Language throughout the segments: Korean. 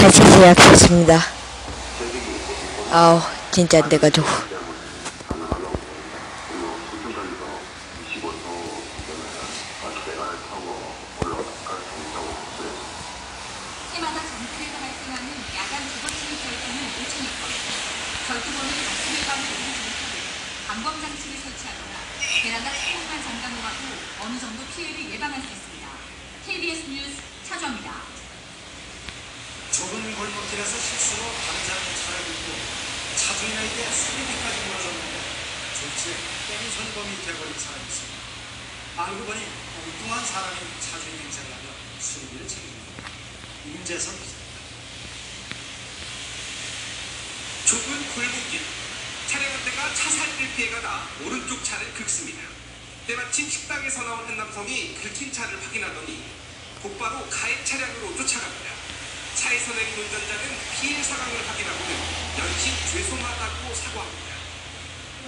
다시 시작했습니다. 아우 진짜 안 돼가지고. 해마다 전국에서 발생하는 야간 주거침입 절도는 5,000여 건. 절도범이 아침에 밤에 오는 전국에 방범 장치를 설치하거나 베란다 창문만 잠가놓아도 어느 정도 피해를 예방할 수 있습니다. KBS 뉴스 차주입니다. 좁은 골목길에서 실수로 당장에 차를 긁고 차주인에게 수리비까지 물어줬는데 졸지에 뺑소니범이 되어버린 사람이 있습니다. 알고 보니 엉뚱한 사람이 차주인 행세를 하며 수리비를 책임집니다. 임재선 기자입니다. 좁은 골목길, 차량한 대가 차살길 피해가 나 오른쪽 차를 긁습니다. 때마침 식당에서 나온 한 남성이 긁힌 차를 확인하더니 곧바로 가해 차량으로 쫓아갑니다. 차에서 내린 운전자는 피해 상황을 확인하고는 연신 죄송하다고 사과합니다.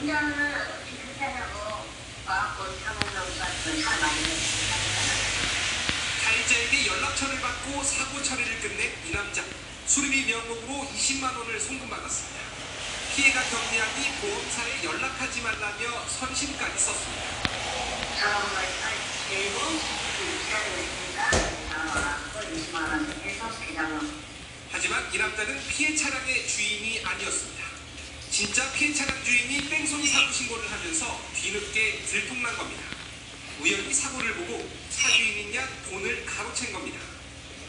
운전을 어떻게 그렇게 하냐고 와갖고 차 많이 냈습니다. 가해자에게 연락처를 받고 사고 처리를 끝낸 이 남자. 수리비 명목으로 20만 원을 송금받았습니다. 피해가 경미하니 보험사에 연락하지 말라며 선심까지 썼습니다. 저걸 그리고 기다리고 있으니까 와갖고 20만 원 해서 비상금. 하지만 이 남자는 피해 차량의 주인이 아니었습니다. 진짜 피해 차량 주인이 뺑소니 사고 신고를 하면서 뒤늦게 들통난 겁니다. 우연히 사고를 보고 차주인인 양 돈을 가로챈 겁니다.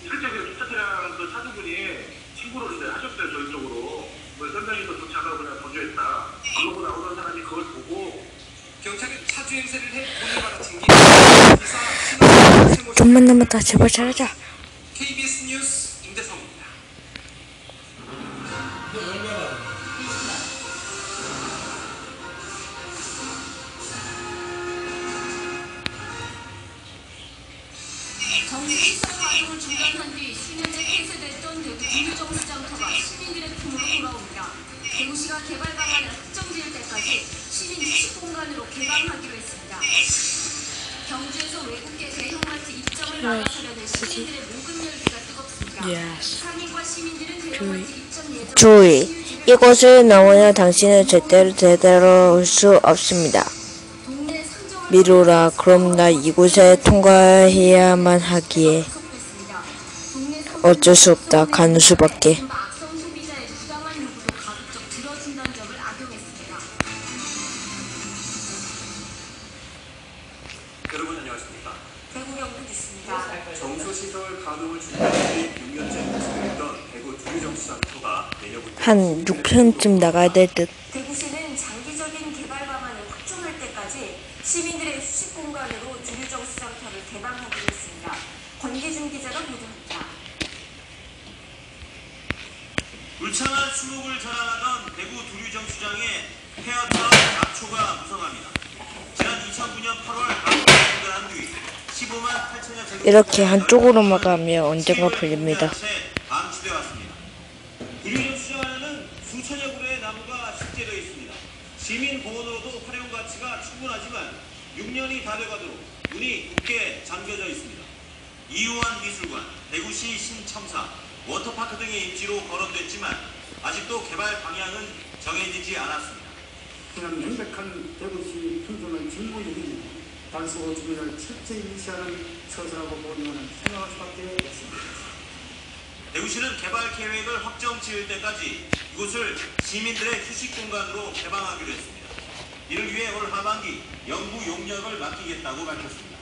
실제 그 주차 차량 그 차주분이 신고를 이제 하셨어요. 저희 쪽으로. 선장님도 그 차가 그냥 거주했다. 안 먹고 나오던 사람이 그걸 보고 경찰은 차주 행세를 해 돈을 받아친 게 기사 신호 좀만 남았다. 제발 잘하자. KBS 뉴스 임대성입니다. 정부 시설 과정을 중단한 뒤 수년째 폐쇄됐던 대구 김유정수장터가 시민들의 품으로 돌아옵니다. 대구시가 개발 방안을 확정지을 때까지 시민 휴식 공간으로 개방하기로 했습니다. 경주에서 외국계 대형마트 입점을 막아서려는 시민들의 모금 열기가 뜨겁습니다. 상인과 시민들은 대형마트 입점 예정 주의. 이곳을 넘으면 당신은 절대로 되돌아올 수 없습니다. 동네 상점을 미루라. 그럼 나 이곳에 통과해야만 하기에 어쩔 수 없다. 가는 수밖에. 악성 소비자의 부당한 요구도 가급적 들어준다는 점을 악용했습니다. 여러분 안녕하십니까? 대구 경북 뉴스입니다. 정서시설 가동을 준비한 뒤 6년째 폐쇄되었던 대구 두류정수장터가 내년부터 한 6편쯤 나가야 될 듯. 대구시는 장기적인 개발 방안을 확정할 때까지 시민들의 휴식 공간으로 두류정수장터를 개방하기로 했습니다. 권기준 기자가 보도합니다. 울창한 수목을 자랑하던 대구 두류정수장의 폐허처럼 약초가 무성합니다. 지난 2009년 8월 방송을 중단한 뒤 15만 8천여 제곱 이렇게 한쪽으로만 가면 언젠가 풀립니다. 방치되어 왔습니다. 두류정수장 안에는 수천여 그루의 나무가 식재되어 있습니다. 시민 공원으로도 활용 가치가 충분하지만 6년이 다 돼가도록 문이 굳게 잠겨져 있습니다. 이우환 미술관, 대구시 신첨사, 워터파크 등의 입지로 거론됐지만 아직도 개발 방향은 정해지지 않았습니다. 그냥 명백한 대구시 풍조는 진보적인 단수 주민을 철저히 무시하는 처사라고 보면 생각할 수밖에 없습니다. 대구시는 개발 계획을 확정 지을 때까지 이곳을 시민들의 휴식 공간으로 개방하기로 했습니다. 이를 위해 올 하반기 연구 용역을 맡기겠다고 밝혔습니다.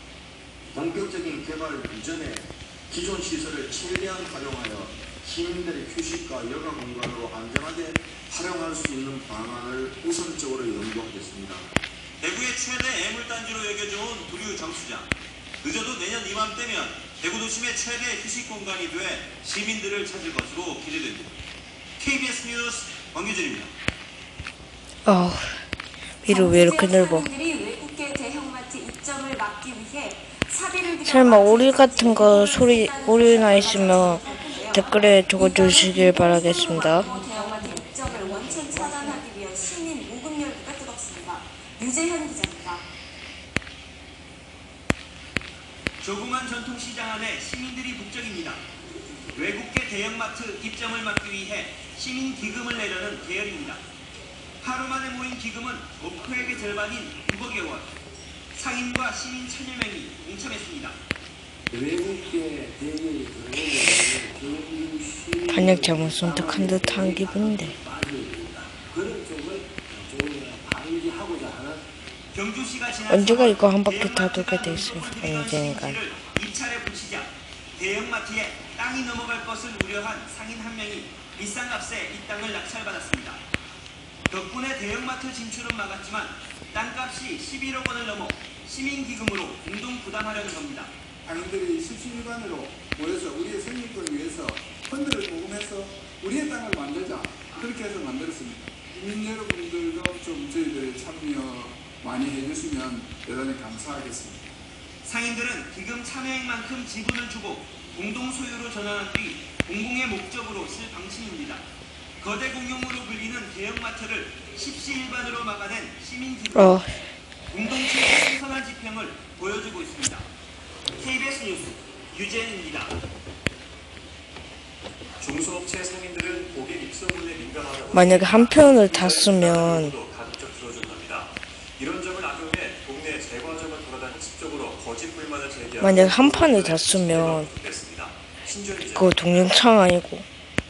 본격적인 개발 이전에 기존 시설을 최대한 활용하여 시민들의 휴식과 여가 공간으로 안전하게 활용할 수 있는 방안을 우선적으로 연구하겠습니다. 대구의 최대 애물단지로 여겨져온 두류정수장. 늦어도 내년 이맘때면 대구 도심의 최대 휴식 공간이 돼 시민들을 찾을 것으로 기대됩니다. KBS 뉴스 권규준입니다. 미루 왜 이렇게 넓어? 외국계 대형마트 입점을 막기 위해 사비를 설마 오리 같은 거 오리나 있으면 댓글에 적어주시길 바라겠습니다. 대형마트 입점을 원천 차단하기 위한 시민 모금 열기가 뜨겁습니다. 유재현 기자입니다. 조그만 전통시장 안에 시민들이 북적입니다. 외국계 대형마트 입점을 막기 위해 시민 기금을 내려는 계열입니다. 하루 만에 모인 기금은 목표액의 절반인 6억여 원. 상인과 시민 1000여 명이 동참했습니다. 외국계 대기업이 들어오는 반역 잘못 선택한 듯한 기분인데. 그런 쪽을 좀 방지하고자 하는 경주시가 지난 언제가 3월 이거 한 바퀴 다 대형마트 돌게 돼 있어요. 언젠간. 입찰에 붙이자 대형마트에 땅이 넘어갈 것을 우려한 상인 한 명이 비싼 값에 이 땅을 낙찰받았습니다. 덕분에 대형마트 진출은 막았지만 땅값이 11억 원을 넘어 시민기금으로 공동 부담하려는 겁니다. 당인들이 십시일반으로 모여서 우리의 생존권을 위해서 펀드를 모금해서 우리의 땅을 만들자, 그렇게 해서 만들었습니다. 국민 여러분들도 좀 저희들의 참여 많이 해주시면 대단히 감사하겠습니다. 상인들은 기금 참여액만큼 지분을 주고 공동 소유로 전환한 뒤 공공의 목적으로 쓸 방침입니다. 거대 공용으로 불리는 대형마트를 십시일반으로 막아낸 시민기금. 공동체의 신선한 지평을 보여주고 있습니다. KBS 뉴스 유재현입니다. 중소업체 상인들은 고객 입소문에 민감하다고 만약에 한 편을 다 쓰면 가급적 들어준답니다. 이런 점을 악용해 동네 제과점을 돌아다니 직접으로 거짓 불만을 제기하고 만약에 한 판을 다 쓰면 그거 동영상 아니고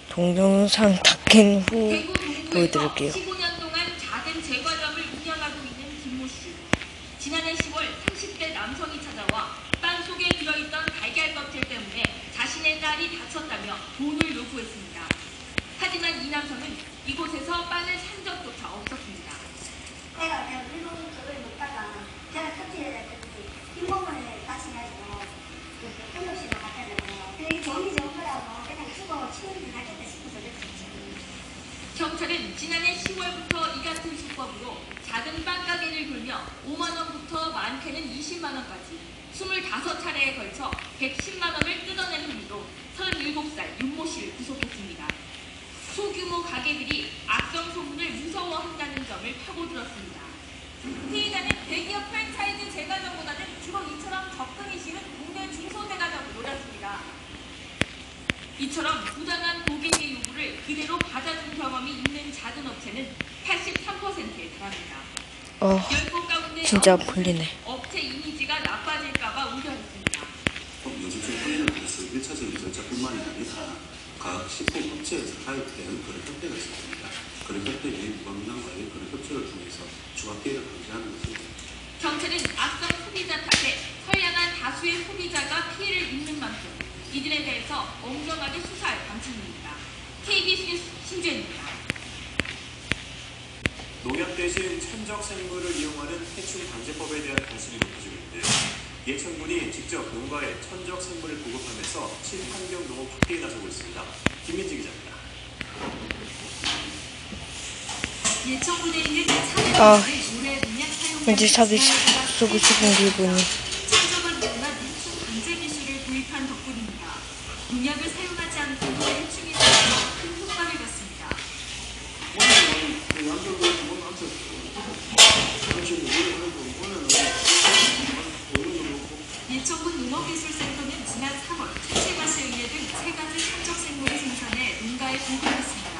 동영상 다 깬 후 대구 동구에서 보여드릴게요. 15년 동안 작은 제과점을 운영하고 있는 김모 씨. 지난해 10월 30대 남성이 찾아와 빵 속에 들어있던 달걀 껍질 때문에 자신의 딸이 다쳤다며 돈을 요구했습니다. 하지만 이 남성은 이곳에서 빵을 산 적조차 없었습니다. 내가 일본 쪽을 먹다가 제가 터치를 했더니 흰몸을 다시 해서 끊어시로 갖다 놓고 되게 돈이 좋은 거라고 그냥 주고 치우는 게 낫겠다 싶어서 그랬었죠. 경찰은 지난해 10월부터 이 같은 수법으로 작은 빵가게를 돌며 5만 원부터 많게는 20만 원까지 25차례에 걸쳐 110만 원을 뜯어낸 혐의로 37살 윤모 씨를 구속했습니다. 소규모 가게들이 악성 소문을 무서워한다는 점을 파고들었습니다. 피의자는 대기업 프랜차이즈 제과점보다는 주로 이처럼 접근이 쉬운 동네 중소제과점을 노렸습니다. 이처럼 부당한 고객의 요구를 그대로 받아준 경험이 있는 작은 업체는 83%에 달합니다. 10곳 가운데 진짜 9곳은 풀리네. 업체 이미지가 나빠질까봐 우려했습니다. 연습생 훈련을 위해서 1차적인 절차뿐만이 아니라 각 식품업체에서 가입된 그런 협회가 있습니다. 그런 협회의 무관민항과의 그런 협조를 통해서 추가 피해를 방지하는 것입니다. 경찰은 악성 소비자 탓에 선량한 다수의 소비자가 피해를 입는 만큼 이들에 대해서 엄정하게 수사할 방침입니다. KBS 뉴스 신주현입니다. 농약 대신 천적 생물을 이용하는 해충 방제법에 대한 관심이 높아지고 있는데요. 예천군이 직접 농가에 천적 생물을 보급하면서 친환경 농업 확대에 나서고 있습니다. 김민지 기자입니다. 예천군에 있는 차례를 올해 농약 왠지 사기 사용량을 쓰고 싶은 기분이. 천적을 이용한 해충 방제 기술을 도입한 덕분입니다. 농약을 사용하지 않고도 해충이 생겨 큰 효과를 봤습니다. 예천군 농업기술센터는 지난 3월 채채밭에 의해 등 3가지 천적 생물을 생산해 농가에 보급했습니다.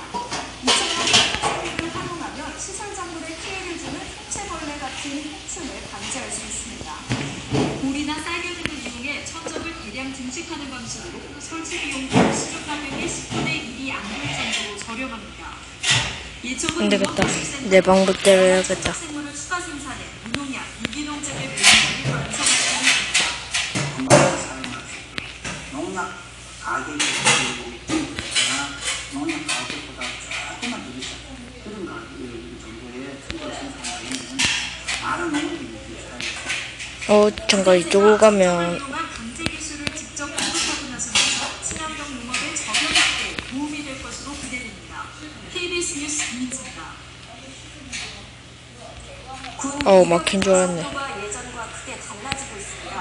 이처럼 천적 생물을 활용하면 시설 작물에 피해를 주는 해체벌레 같은 해충을 방지할 수 있습니다. 볼이나 쌀겨 등을 이용해 천적을 대량 증식하는 방식으로 설치 비용도 시중 가격의 10분의 1이 안 될 정도로 저렴합니다. 예천군 안 되겠다. 농업기술센터는 내 방법대로 해야겠다. 천적 생물을 추가 생산해 무농약, 유기농제를 매입하기 완성할 농약을 사용할 수 있도록 농약 가격이 그러나 농약 가격보다 조금만 더 비싼 그런 가격 정도의 천적 생산을 많은 농민들이 사용합니다. 잠깐 이쪽으로 가면 방제 기술을 직접 공급하고 나서면서 친환경 농업의 적용 확대에 도움이 될 것으로 기대됩니다. KBS 뉴스 김민지입니다. 막힌 줄 알았네. 예전과 크게 달라지고 있습니다.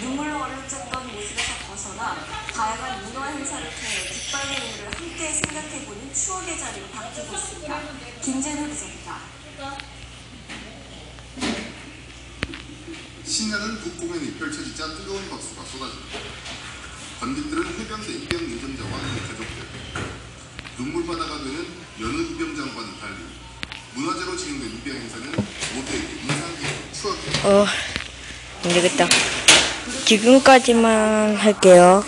눈물로 얼룩졌던 모습에서 벗어나 다양한 문화 행사를 통해 깃발의 의미를 함께 생각해보는 추억의 자리로 바뀌고 있습니다. 김재현 기자입니다. 신나는 북공연이 펼쳐지자 뜨거운 박수가 쏟아집니다. 관객들은 해병대 입병 예정자와 함께 가족들, 눈물바다가 되는 여느 입병장과는 달리 문화재로 진행된 입병 행사는 모두에게 인상 깊은 추억이 안 되겠다. 지금까지만 할게요.